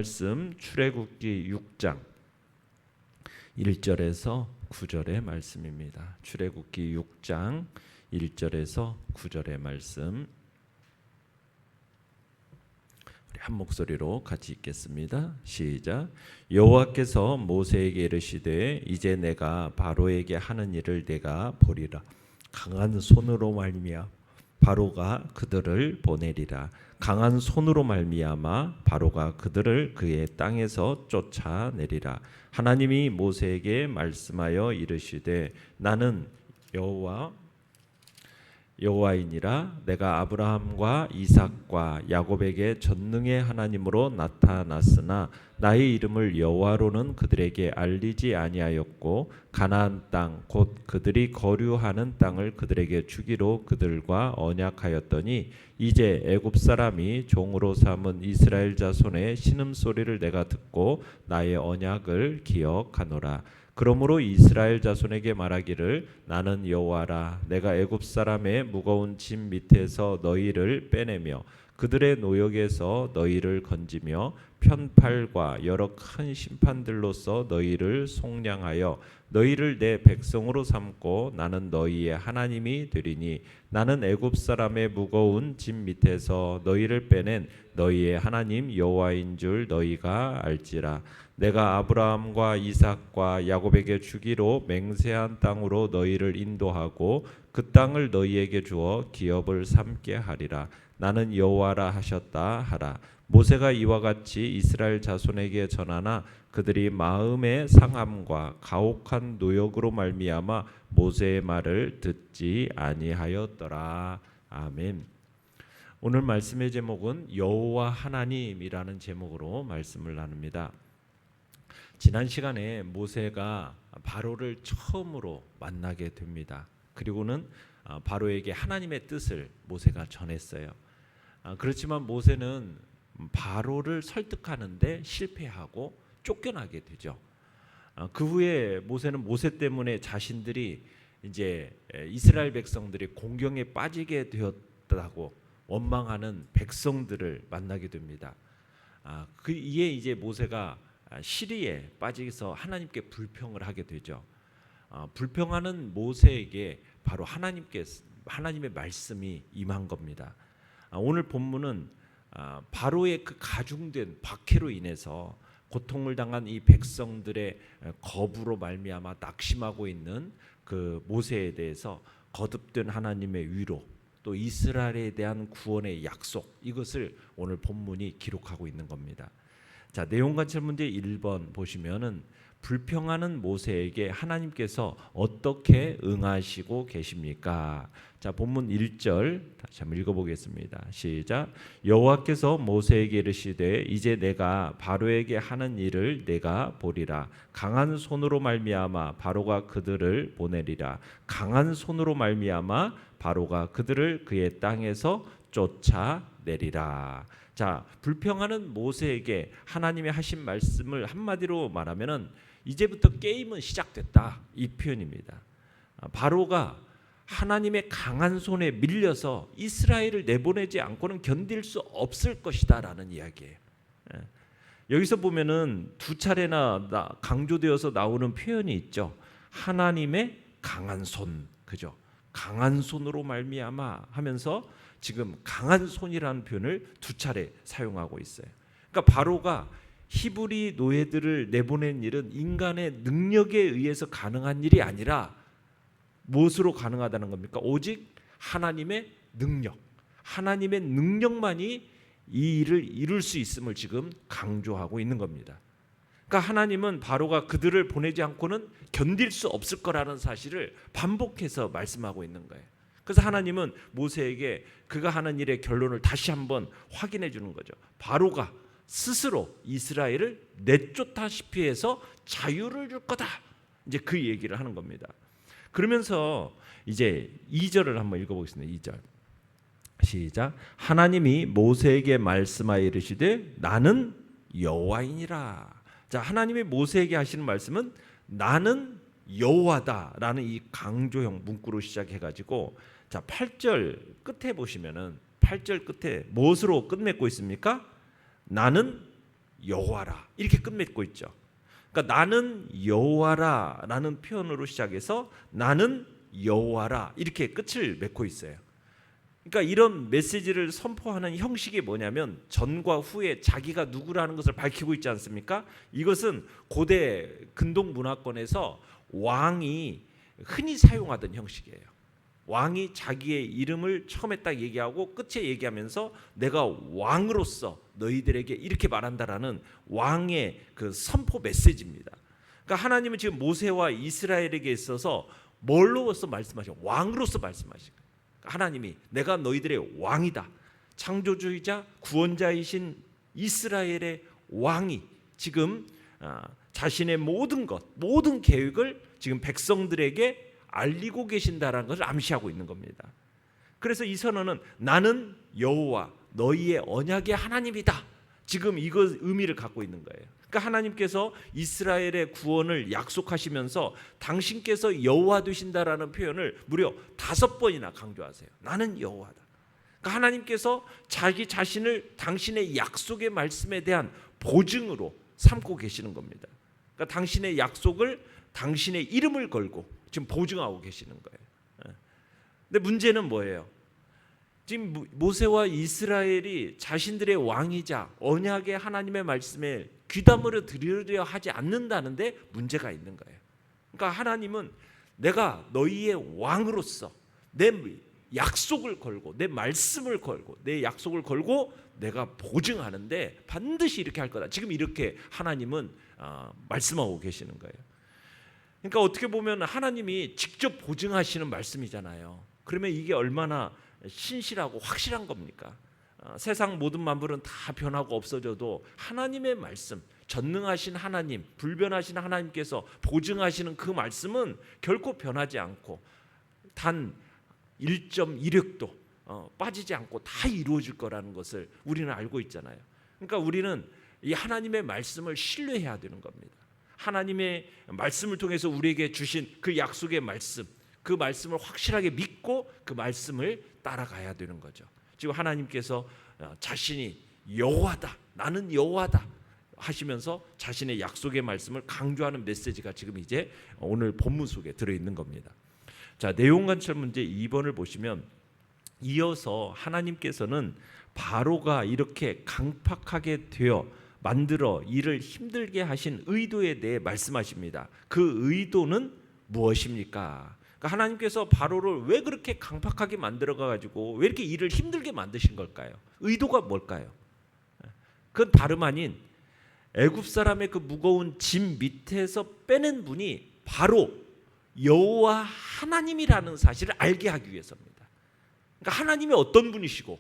말씀 출애굽기 6장 1절에서 9절의 말씀입니다. 출애굽기 6장 1절에서 9절의 말씀 우리 한 목소리로 같이 읽겠습니다. 시작. 여호와께서 모세에게 이르시되 이제 내가 바로에게 하는 일을 내가 보리라. 강한 손으로 말미암아 바로가 그들을 보내리라. 강한 손으로 말미암아 바로가 그들을 그의 땅에서 쫓아내리라. 하나님이 모세에게 말씀하여 이르시되 나는 여호와이니라. 내가 아브라함과 이삭과 야곱에게 전능의 하나님으로 나타났으나 나의 이름을 여호와로는 그들에게 알리지 아니하였고 가나안 땅 곧 그들이 거류하는 땅을 그들에게 주기로 그들과 언약하였더니 이제 애굽 사람이 종으로 삼은 이스라엘 자손의 신음소리를 내가 듣고 나의 언약을 기억하노라. 그러므로 이스라엘 자손에게 말하기를 나는 여호와라. 내가 애굽 사람의 무거운 짐 밑에서 너희를 빼내며 그들의 노역에서 너희를 건지며 편팔과 여러 큰 심판들로서 너희를 속량하여 너희를 내 백성으로 삼고 나는 너희의 하나님이 되리니 나는 애굽 사람의 무거운 짐 밑에서 너희를 빼낸 너희의 하나님 여호와인 줄 너희가 알지라. 내가 아브라함과 이삭과 야곱에게 주기로 맹세한 땅으로 너희를 인도하고 그 땅을 너희에게 주어 기업을 삼게 하리라. 나는 여호와라 하셨다 하라. 모세가 이와 같이 이스라엘 자손에게 전하나 그들이 마음의 상함과 가혹한 노역으로 말미암아 모세의 말을 듣지 아니하였더라. 아멘. 오늘 말씀의 제목은 여호와 하나님이라는 제목으로 말씀을 나눕니다. 지난 시간에 모세가 바로를 처음으로 만나게 됩니다. 그리고는 바로에게 하나님의 뜻을 모세가 전했어요. 그렇지만 모세는 바로를 설득하는데 실패하고 쫓겨나게 되죠. 그 후에 모세는 모세 때문에 자신들이 이제 이스라엘 백성들이 공경에 빠지게 되었다고 원망하는 백성들을 만나게 됩니다. 이에 이제 모세가 시리에 빠지서 하나님께 불평을 하게 되죠. 불평하는 모세에게 바로 하나님의 말씀이 임한 겁니다. 오늘 본문은 바로의 그 가중된 박해로 인해서 고통을 당한 이 백성들의 거부로 말미암아 낙심하고 있는 그 모세에 대해서 거듭된 하나님의 위로 또 이스라엘에 대한 구원의 약속, 이것을 오늘 본문이 기록하고 있는 겁니다. 자, 내용 관찰 문제 1번 보시면은 불평하는 모세에게 하나님께서 어떻게 응하시고 계십니까? 자, 본문 1절 다시 한번 읽어보겠습니다. 시작. 여호와께서 모세에게 이르시되 이제 내가 바로에게 하는 일을 내가 보리라. 강한 손으로 말미암아 바로가 그들을 보내리라. 강한 손으로 말미암아 바로가 그들을 그의 땅에서 쫓아내리라. 자, 불평하는 모세에게 하나님이 하신 말씀을 한마디로 말하면은 이제부터 게임은 시작됐다, 이 표현입니다. 바로가 하나님의 강한 손에 밀려서 이스라엘을 내보내지 않고는 견딜 수 없을 것이다라는 이야기예요. 여기서 보면은 두 차례나 강조되어서 나오는 표현이 있죠. 하나님의 강한 손, 그죠? 강한 손으로 말미암아 하면서 지금 강한 손이라는 표현을 두 차례 사용하고 있어요. 그러니까 바로가 히브리 노예들을 내보낸 일은 인간의 능력에 의해서 가능한 일이 아니라 무엇으로 가능하다는 겁니까? 오직 하나님의 능력, 하나님의 능력만이 이 일을 이룰 수 있음을 지금 강조하고 있는 겁니다. 그러니까 하나님은 바로가 그들을 보내지 않고는 견딜 수 없을 거라는 사실을 반복해서 말씀하고 있는 거예요. 그래서 하나님은 모세에게 그가 하는 일의 결론을 다시 한번 확인해 주는 거죠. 바로가 스스로 이스라엘을 내쫓다시피 해서 자유를 줄 거다. 이제 그 얘기를 하는 겁니다. 그러면서 이제 2절을 한번 읽어보겠습니다. 2절 시작. 하나님이 모세에게 말씀하여 이르시되 나는 여호와이니라. 자, 하나님이 모세에게 하시는 말씀은 나는 여호와다라는 이 강조형 문구로 시작해가지고 자 8절 끝에 보시면은 8절 끝에 무엇으로 끝맺고 있습니까? 나는 여호와라 이렇게 끝맺고 있죠. 그러니까 나는 여호와라라는 표현으로 시작해서 나는 여호와라 이렇게 끝을 맺고 있어요. 그러니까 이런 메시지를 선포하는 형식이 뭐냐면 전과 후에 자기가 누구라는 것을 밝히고 있지 않습니까? 이것은 고대 근동 문화권에서 왕이 흔히 사용하던 형식이에요. 왕이 자기의 이름을 처음에 딱 얘기하고 끝에 얘기하면서 내가 왕으로서 너희들에게 이렇게 말한다라는 왕의 그 선포 메시지입니다. 그러니까 하나님은 지금 모세와 이스라엘에게 있어서 뭘로서 말씀하셔? 왕으로서 말씀하신 거예요. 하나님이 내가 너희들의 왕이다. 창조주이자 구원자이신 이스라엘의 왕이 지금 자신의 모든 것, 모든 계획을 지금 백성들에게 알리고 계신다라는 것을 암시하고 있는 겁니다. 그래서 이 선언은 나는 여호와 너희의 언약의 하나님이다. 지금 이거 의미를 갖고 있는 거예요. 그러니까 하나님께서 이스라엘의 구원을 약속하시면서 당신께서 여호와 되신다라는 표현을 무려 5번이나 강조하세요. 나는 여호와다. 그러니까 하나님께서 자기 자신을 당신의 약속의 말씀에 대한 보증으로 삼고 계시는 겁니다. 그러니까 당신의 약속을 당신의 이름을 걸고 지금 보증하고 계시는 거예요. 근데 문제는 뭐예요? 지금 모세와 이스라엘이 자신들의 왕이자 언약의 하나님의 말씀에 귀담으로 들으려 하지 않는다는데 문제가 있는 거예요. 그러니까 하나님은 내가 너희의 왕으로서 내 약속을 걸고 내 말씀을 걸고 내 약속을 걸고 내가 보증하는데 반드시 이렇게 할 거다. 지금 이렇게 하나님은 말씀하고 계시는 거예요. 그러니까 어떻게 보면 하나님이 직접 보증하시는 말씀이잖아요. 그러면 이게 얼마나 신실하고 확실한 겁니까? 세상 모든 만물은 다 변하고 없어져도 하나님의 말씀, 전능하신 하나님, 불변하신 하나님께서 보증하시는 그 말씀은 결코 변하지 않고 단 1.1획도 빠지지 않고 다 이루어질 거라는 것을 우리는 알고 있잖아요. 그러니까 우리는 이 하나님의 말씀을 신뢰해야 되는 겁니다. 하나님의 말씀을 통해서 우리에게 주신 그 약속의 말씀, 그 말씀을 확실하게 믿고 그 말씀을 따라가야 되는 거죠. 지금 하나님께서 자신이 여호와다, 나는 여호와다 하시면서 자신의 약속의 말씀을 강조하는 메시지가 지금 이제 오늘 본문 속에 들어있는 겁니다. 자, 내용 관찰 문제 2번을 보시면 이어서 하나님께서는 바로가 이렇게 강팍하게 되어 만들어 일을 힘들게 하신 의도에 대해 말씀하십니다. 그 의도는 무엇입니까? 그러니까 하나님께서 바로를 왜 그렇게 강팍하게 만들어가 가지고 왜 이렇게 일을 힘들게 만드신 걸까요? 의도가 뭘까요? 그건 다름 아닌 애굽 사람의 그 무거운 짐 밑에서 빼낸 분이 바로 여호와 하나님이라는 사실을 알게 하기 위해서입니다. 그러니까 하나님이 어떤 분이시고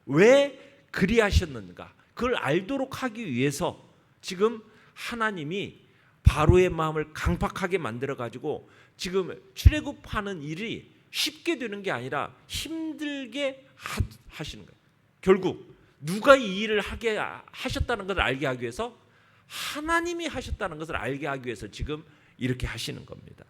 왜 그리하셨는가 그걸 알도록 하기 위해서 지금 하나님이 바로의 마음을 강팍하게 만들어 가지고 지금 출애굽하는 일이 쉽게 되는 게 아니라 힘들게 하시는 거예요. 결국 누가 이 일을 하게 하셨다는 것을 알게 하기 위해서 하나님이 하셨다는 것을 알게 하기 위해서 지금 이렇게 하시는 겁니다.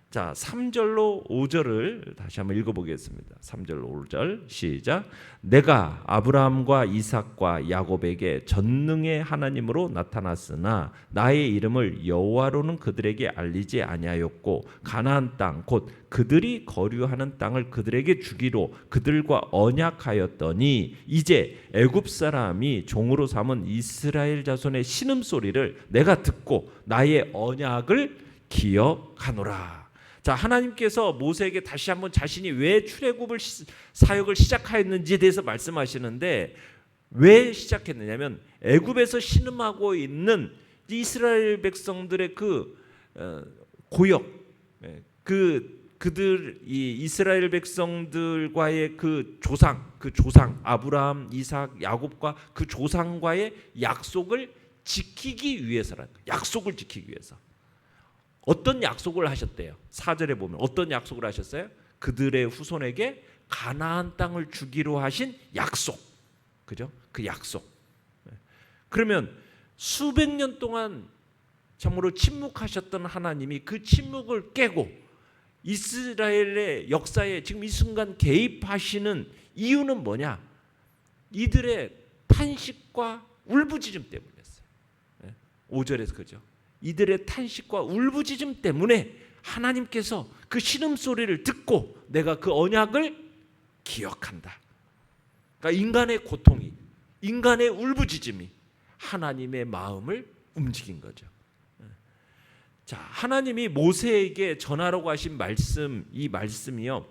자, 3절로 5절을 다시 한번 읽어보겠습니다. 3절로 5절 시작. 내가 아브라함과 이삭과 야곱에게 전능의 하나님으로 나타났으나 나의 이름을 여호와로는 그들에게 알리지 아니하였고 가나안 땅 곧 그들이 거류하는 땅을 그들에게 주기로 그들과 언약하였더니 이제 애굽 사람이 종으로 삼은 이스라엘 자손의 신음소리를 내가 듣고 나의 언약을 기억하노라. 자, 하나님께서 모세에게 다시 한번 자신이 왜 출애굽을 사역을 시작하였는지에 대해서 말씀하시는데 왜 시작했느냐면 애굽에서 신음하고 있는 이스라엘 백성들의 그 고역, 그들 이 이스라엘 백성들과의 그 조상 아브라함, 이삭, 야곱과 그 조상과의 약속을 지키기 위해서라는 거예요. 약속을 지키기 위해서. 어떤 약속을 하셨대요? 4절에 보면 어떤 약속을 하셨어요? 그들의 후손에게 가나안 땅을 주기로 하신 약속. 그죠? 그 약속. 그러면 수백 년 동안 참으로 침묵하셨던 하나님이 그 침묵을 깨고 이스라엘의 역사에 지금 이 순간 개입하시는 이유는 뭐냐? 이들의 탄식과 울부짖음 때문이었어요. 5절에서 그죠. 이들의 탄식과 울부짖음 때문에 하나님께서 그 신음소리를 듣고 내가 그 언약을 기억한다. 그러니까 인간의 고통이, 인간의 울부짖음이 하나님의 마음을 움직인 거죠. 자, 하나님이 모세에게 전하라고 하신 말씀, 이 말씀이요,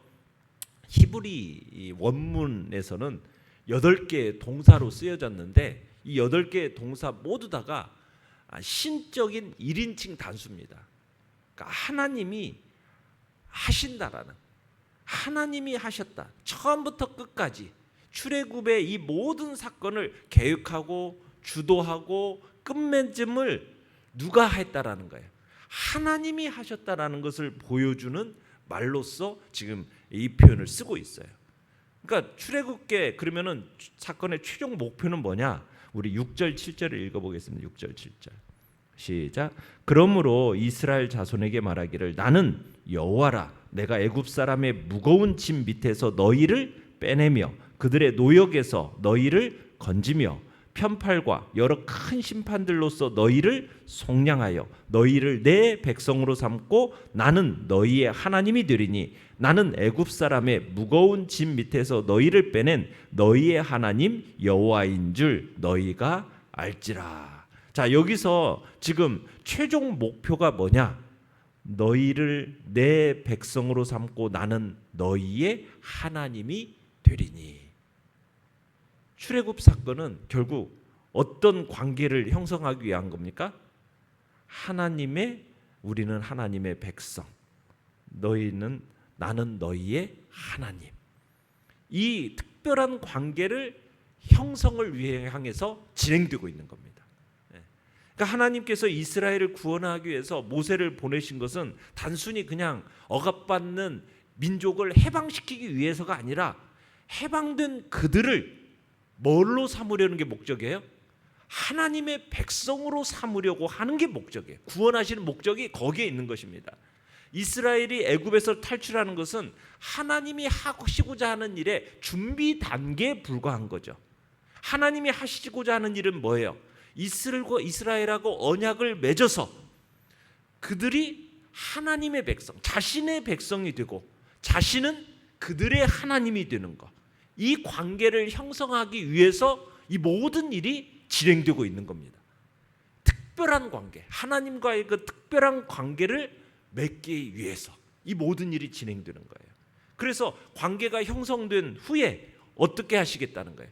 히브리 원문에서는 8개의 동사로 쓰여졌는데 이 8개의 동사 모두 다가 신적인 1인칭 단수입니다. 그러니까 하나님이 하신다라는, 하나님이 하셨다. 처음부터 끝까지 출애굽의 이 모든 사건을 계획하고 주도하고 끝맺음을 누가 했다라는 거예요. 하나님이 하셨다라는 것을 보여주는 말로서 지금 이 표현을 쓰고 있어요. 그러니까 출애굽계 그러면은 사건의 최종 목표는 뭐냐? 우리 6절 7절을 읽어보겠습니다. 6절 7절 시작. 그러므로 이스라엘 자손에게 말하기를 나는 여호와라. 내가 애굽 사람의 무거운 짐 밑에서 너희를 빼내며 그들의 노역에서 너희를 건지며 편팔과 여러 큰 심판들로서 너희를 속량하여 너희를 내 백성으로 삼고 나는 너희의 하나님이 되리니 나는 애굽 사람의 무거운 짐 밑에서 너희를 빼낸 너희의 하나님 여호와인 줄 너희가 알지라. 자, 여기서 지금 최종 목표가 뭐냐? 너희를 내 백성으로 삼고 나는 너희의 하나님이 되리니. 출애굽 사건은 결국 어떤 관계를 형성하기 위한 겁니까? 하나님의, 우리는 하나님의 백성, 너희는, 나는 너희의 하나님, 이 특별한 관계를 형성을 위해 향해서 진행되고 있는 겁니다. 그러니까 하나님께서 이스라엘을 구원하기 위해서 모세를 보내신 것은 단순히 그냥 억압받는 민족을 해방시키기 위해서가 아니라 해방된 그들을 뭘로 삼으려는 게 목적이에요? 하나님의 백성으로 삼으려고 하는 게 목적이에요. 구원하시는 목적이 거기에 있는 것입니다. 이스라엘이 애굽에서 탈출하는 것은 하나님이 하시고자 하는 일의 준비 단계에 불과한 거죠. 하나님이 하시고자 하는 일은 뭐예요? 이스라엘하고 언약을 맺어서 그들이 하나님의 백성, 자신의 백성이 되고 자신은 그들의 하나님이 되는 것, 이 관계를 형성하기 위해서 이 모든 일이 진행되고 있는 겁니다. 특별한 관계, 하나님과의 그 특별한 관계를 맺기 위해서 이 모든 일이 진행되는 거예요. 그래서 관계가 형성된 후에 어떻게 하시겠다는 거예요?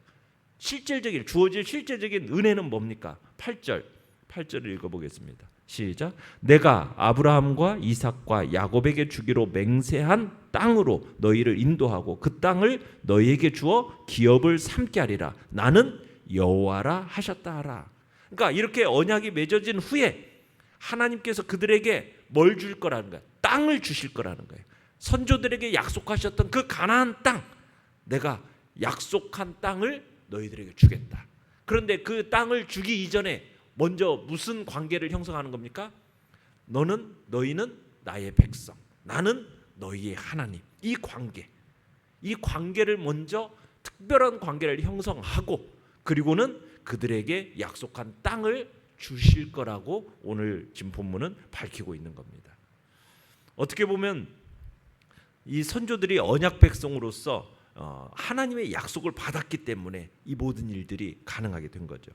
실질적인, 주어질 실질적인 은혜는 뭡니까? 8절을 읽어보겠습니다. 시작. 내가 아브라함과 이삭과 야곱에게 주기로 맹세한 땅으로 너희를 인도하고 그 땅을 너희에게 주어 기업을 삼게 하리라. 나는 여호와라 하셨다 하라. 그러니까 이렇게 언약이 맺어진 후에 하나님께서 그들에게 뭘 줄 거라는 거예요? 땅을 주실 거라는 거예요. 선조들에게 약속하셨던 그 가나안 땅, 내가 약속한 땅을 너희들에게 주겠다. 그런데 그 땅을 주기 이전에 먼저 무슨 관계를 형성하는 겁니까? 너희는 나의 백성, 나는 너희의 하나님. 이 관계를 먼저 특별한 관계를 형성하고 그리고는 그들에게 약속한 땅을 주실 거라고 오늘 지금 본문은 밝히고 있는 겁니다. 어떻게 보면 이 선조들이 언약 백성으로서 하나님의 약속을 받았기 때문에 이 모든 일들이 가능하게 된 거죠.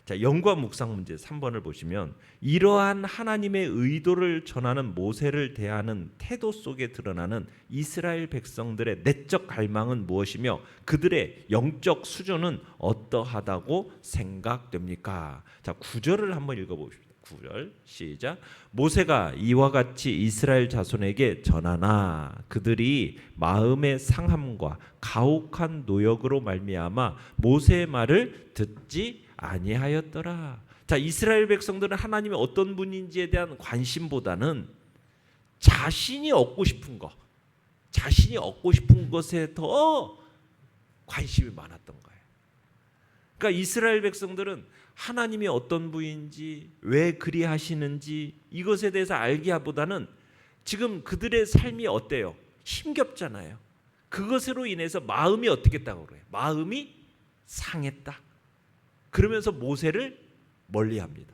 자, 연구와 묵상 문제 3번을 보시면 이러한 하나님의 의도를 전하는 모세를 대하는 태도 속에 드러나는 이스라엘 백성들의 내적 갈망은 무엇이며 그들의 영적 수준은 어떠하다고 생각됩니까? 자, 9절을 한번 읽어봅시다. 9절 시작. 모세가 이와 같이 이스라엘 자손에게 전하나 그들이 마음의 상함과 가혹한 노역으로 말미암아 모세의 말을 듣지 아니하였더라. 자, 이스라엘 백성들은 하나님이 어떤 분인지에 대한 관심보다는 자신이 얻고 싶은 것에 더 관심이 많았던 거예요. 그러니까 이스라엘 백성들은 하나님이 어떤 분인지, 왜 그리 하시는지 이것에 대해서 알기보다는 지금 그들의 삶이 어때요? 힘겹잖아요. 그것으로 인해서 마음이 어떻게 했다고 그래요? 마음이 상했다. 그러면서 모세를 멀리합니다.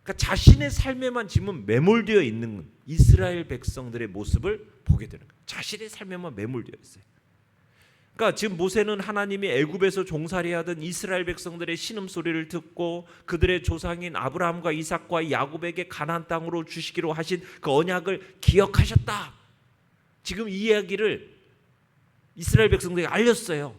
그러니까 자신의 삶에만 지금 매몰되어 있는 이스라엘 백성들의 모습을 보게 되는 거예요. 자신의 삶에만 매몰되어 있어요. 그러니까 지금 모세는 하나님이 애굽에서 종살이하던 이스라엘 백성들의 신음소리를 듣고 그들의 조상인 아브라함과 이삭과 야곱에게 가나안 땅으로 주시기로 하신 그 언약을 기억하셨다. 지금 이 이야기를 이스라엘 백성들에게 알렸어요.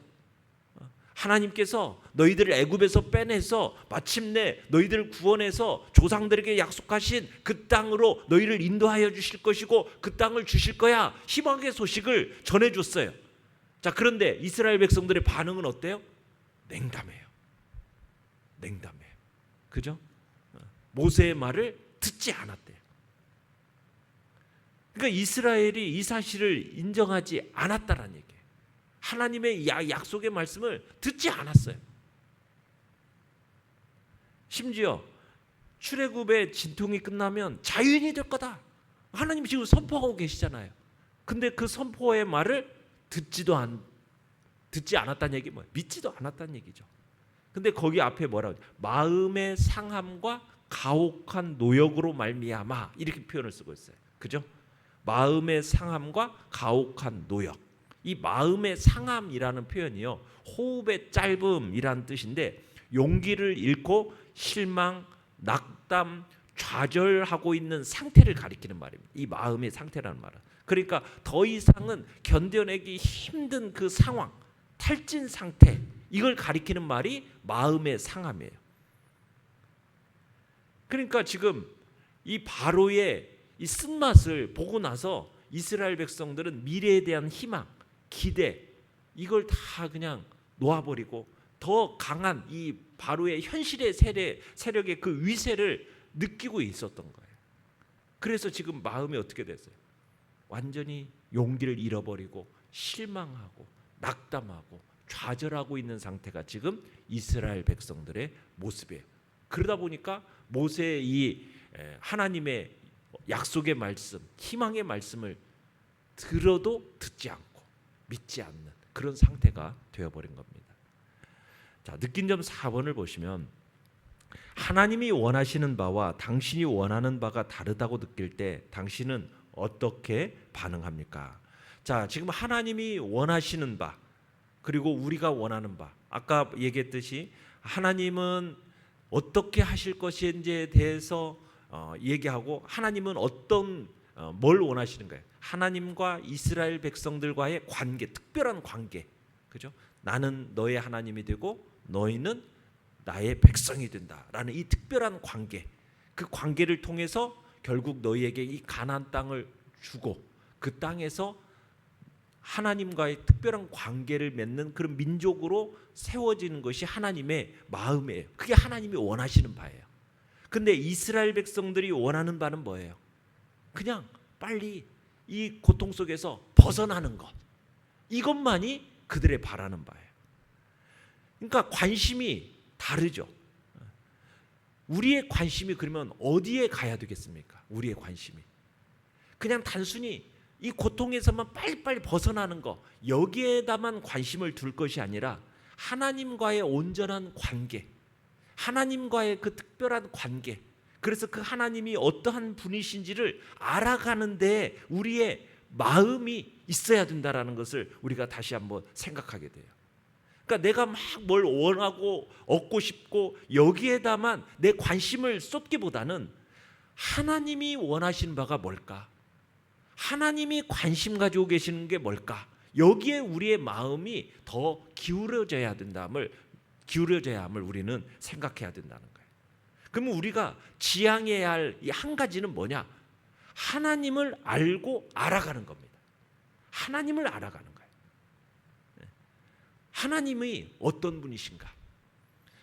하나님께서 너희들을 애굽에서 빼내서 마침내 너희들을 구원해서 조상들에게 약속하신 그 땅으로 너희를 인도하여 주실 것이고 그 땅을 주실 거야. 희망의 소식을 전해줬어요. 자, 그런데 이스라엘 백성들의 반응은 어때요? 냉담해요. 냉담해요. 그죠? 모세의 말을 듣지 않았대요. 그러니까 이스라엘이 이 사실을 인정하지 않았다라는 얘기예요. 하나님의 약속의 말씀을 듣지 않았어요. 심지어 출애굽의 진통이 끝나면 자유인이 될 거다. 하나님이 지금 선포하고 계시잖아요. 근데 그 선포의 말을 듣지 않았다는 얘기 뭐예요? 믿지도 않았다는 얘기죠. 근데 거기 앞에 뭐라고? 마음의 상함과 가혹한 노역으로 말미암아 이렇게 표현을 쓰고 있어요. 그죠? 마음의 상함과 가혹한 노역. 이 마음의 상함이라는 표현이요, 호흡의 짧음이라는 뜻인데 용기를 잃고 실망, 낙담, 좌절하고 있는 상태를 가리키는 말입니다. 이 마음의 상태라는 말은. 그러니까 더 이상은 견뎌내기 힘든 그 상황, 탈진 상태, 이걸 가리키는 말이 마음의 상함이에요. 그러니까 지금 이 바로의 이 쓴맛을 보고 나서 이스라엘 백성들은 미래에 대한 희망, 기대, 이걸 다 그냥 놓아버리고 더 강한 이 바로의 현실의 세력의 그 위세를 느끼고 있었던 거예요. 그래서 지금 마음이 어떻게 됐어요? 완전히 용기를 잃어버리고 실망하고 낙담하고 좌절하고 있는 상태가 지금 이스라엘 백성들의 모습이에요. 그러다 보니까 모세의 이 하나님의 약속의 말씀, 희망의 말씀을 들어도 듣지 않고 믿지 않는 그런 상태가 되어버린 겁니다. 자, 느낀 점 4번을 보시면 하나님이 원하시는 바와 당신이 원하는 바가 다르다고 느낄 때 당신은 어떻게 반응합니까? 자, 지금 하나님이 원하시는 바 그리고 우리가 원하는 바, 아까 얘기했듯이 하나님은 어떻게 하실 것인지에 대해서 얘기하고 하나님은 뭘 원하시는 거예요? 하나님과 이스라엘 백성들과의 관계, 특별한 관계, 그죠? 나는 너의 하나님이 되고 너희는 나의 백성이 된다라는 이 특별한 관계, 그 관계를 통해서 결국 너희에게 이 가나안 땅을 주고 그 땅에서 하나님과의 특별한 관계를 맺는 그런 민족으로 세워지는 것이 하나님의 마음이에요. 그게 하나님이 원하시는 바예요. 근데 이스라엘 백성들이 원하는 바는 뭐예요? 그냥 빨리 이 고통 속에서 벗어나는 것, 이것만이 그들의 바라는 바예요. 그러니까 관심이 다르죠. 우리의 관심이 그러면 어디에 가야 되겠습니까? 우리의 관심이 그냥 단순히 이 고통에서만 빨리빨리 벗어나는 것, 여기에다만 관심을 둘 것이 아니라 하나님과의 온전한 관계, 하나님과의 그 특별한 관계, 그래서 그 하나님이 어떠한 분이신지를 알아가는데 우리의 마음이 있어야 된다라는 것을 우리가 다시 한번 생각하게 돼요. 그러니까 내가 막 뭘 원하고 얻고 싶고 여기에다만 내 관심을 쏟기보다는 하나님이 원하시는 바가 뭘까? 하나님이 관심 가지고 계시는 게 뭘까? 여기에 우리의 마음이 더 기울어져야 함을 우리는 생각해야 된다는 거예요. 그러면 우리가 지향해야 할 이 한 가지는 뭐냐? 하나님을 알고 알아가는 겁니다. 하나님을 알아가는 거예요. 하나님이 어떤 분이신가?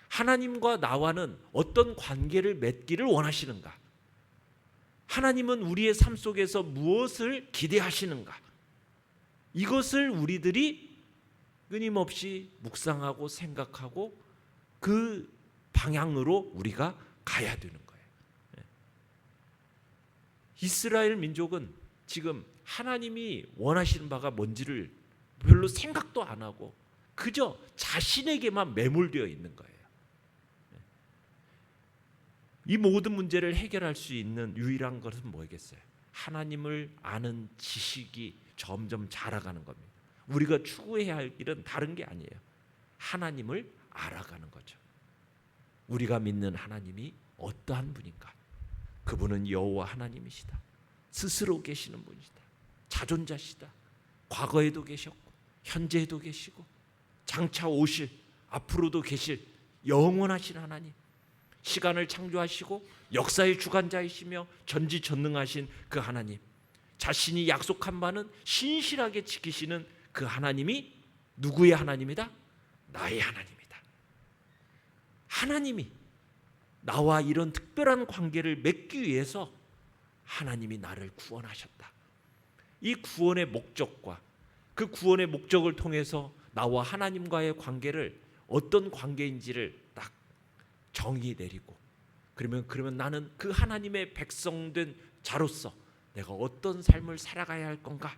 하나님과 나와는 어떤 관계를 맺기를 원하시는가? 하나님은 우리의 삶 속에서 무엇을 기대하시는가? 이것을 우리들이 끊임없이 묵상하고 생각하고 그 방향으로 우리가 가야 되는 거예요. 이스라엘 민족은 지금 하나님이 원하시는 바가 뭔지를 별로 생각도 안 하고 그저 자신에게만 매몰되어 있는 거예요. 이 모든 문제를 해결할 수 있는 유일한 것은 뭐겠어요? 하나님을 아는 지식이 점점 자라가는 겁니다. 우리가 추구해야 할 일은 다른 게 아니에요. 하나님을 알아가는 거죠. 우리가 믿는 하나님이 어떠한 분인가? 그분은 여호와 하나님이시다. 스스로 계시는 분이시다. 자존자시다. 과거에도 계셨고 현재에도 계시고 장차 오실 앞으로도 계실 영원하신 하나님, 시간을 창조하시고 역사의 주관자이시며 전지전능하신 그 하나님, 자신이 약속한 바는 신실하게 지키시는 그 하나님이 누구의 하나님이다? 나의 하나님이다. 하나님이 나와 이런 특별한 관계를 맺기 위해서 하나님이 나를 구원하셨다. 이 구원의 목적과 그 구원의 목적을 통해서 나와 하나님과의 관계를 어떤 관계인지를 딱 정의 내리고, 그러면 나는 그 하나님의 백성된 자로서 내가 어떤 삶을 살아가야 할 건가?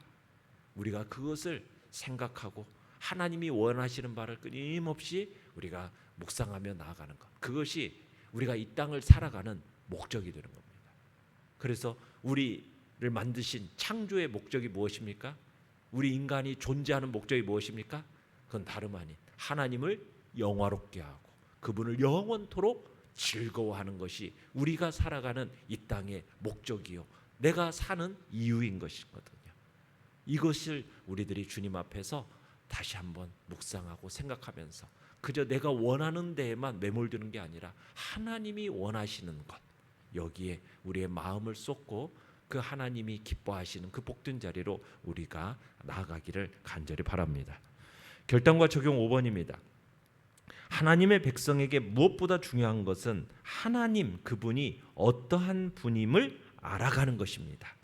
우리가 그것을 생각하고 하나님이 원하시는 바를 끊임없이 우리가 묵상하며 나아가는 것, 그것이 우리가 이 땅을 살아가는 목적이 되는 겁니다. 그래서 우리를 만드신 창조의 목적이 무엇입니까? 우리 인간이 존재하는 목적이 무엇입니까? 그건 다름 아닌 하나님을 영화롭게 하고 그분을 영원토록 즐거워하는 것이 우리가 살아가는 이 땅의 목적이요, 내가 사는 이유인 것이거든요. 이것을 우리들이 주님 앞에서 다시 한번 묵상하고 생각하면서 그저 내가 원하는 데에만 매몰드는 게 아니라 하나님이 원하시는 것, 여기에 우리의 마음을 쏟고 그 하나님이 기뻐하시는 그 복된 자리로 우리가 나아가기를 간절히 바랍니다. 결단과 적용 5번입니다. 하나님의 백성에게 무엇보다 중요한 것은 하나님 그분이 어떠한 분임을 알아가는 것입니다.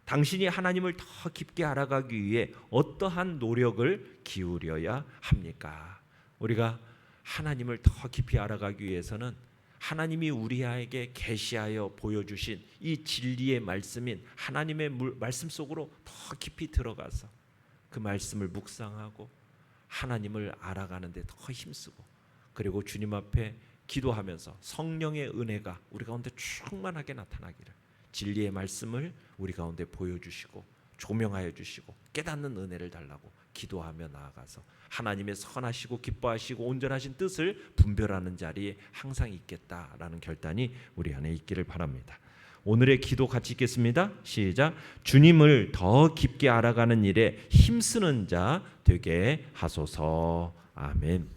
당신이 하나님을 더 깊게 알아가기 위해 어떠한 노력을 기울여야 합니까? 우리가 하나님을 더 깊이 알아가기 위해서는 하나님이 우리에게 계시하여 보여주신 이 진리의 말씀인 하나님의 말씀 속으로 더 깊이 들어가서 그 말씀을 묵상하고 하나님을 알아가는 데 더 힘쓰고, 그리고 주님 앞에 기도하면서 성령의 은혜가 우리 가운데 충만하게 나타나기를, 진리의 말씀을 우리 가운데 보여주시고 조명하여 주시고 깨닫는 은혜를 달라고 기도하며 나아가서 하나님의 선하시고 기뻐하시고 온전하신 뜻을 분별하는 자리에 항상 있겠다라는 결단이 우리 안에 있기를 바랍니다. 오늘의 기도 같이 읽겠습니다. 시작. 주님을 더 깊게 알아가는 일에 힘쓰는 자 되게 하소서. 아멘.